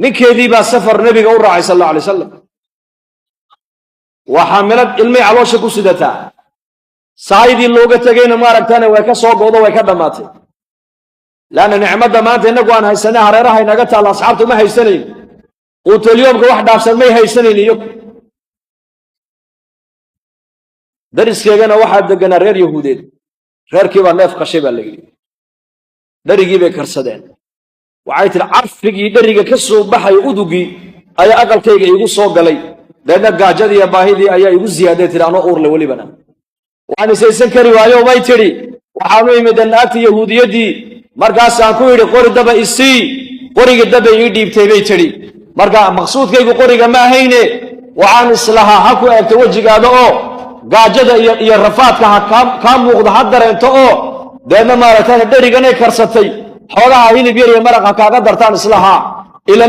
ninkeedii baa safar nabiga u raacay sallallahu alayhi wasallam waxa milad ilmi caloosha ku sidata saayidii looga tagayna ma aragtana way ka soo goodo way ka dhamaatay laana nicmada maanta inagu aan haysanaa hareeraha inaga taal asxaabtu ma haysaneen oo toliyomka wax dhaafsan may haysaneen iyo dariskeegana waxa degan reer yahuudeed reerkii baa neef qashay baa laga yiri darigii bay karsadeen waxay tir carfigii dariga ka soo baxay udugii ayaa aqalkayga igu soo galay deedna gaajadii iyo baahidii ayaa igu ziyaaday tiraano uurle walibana waxaan isaysan kari waayo way tiri waxaanu imidan naagtii yahuudiyadii markaas aan ku yiri qori daba isii qoriga daba ii dhiibtay bay tiri marka maqsuudkaygu qoriga ma ahayne waxaan islaha ha ku eegto wajigaada oo gaajada iyo rafaadka ka muuqda ha dareento oo deedna maaragtay dhariganay karsatay xoolaha hilib yar iyo maraqa kaaga dartaan islaha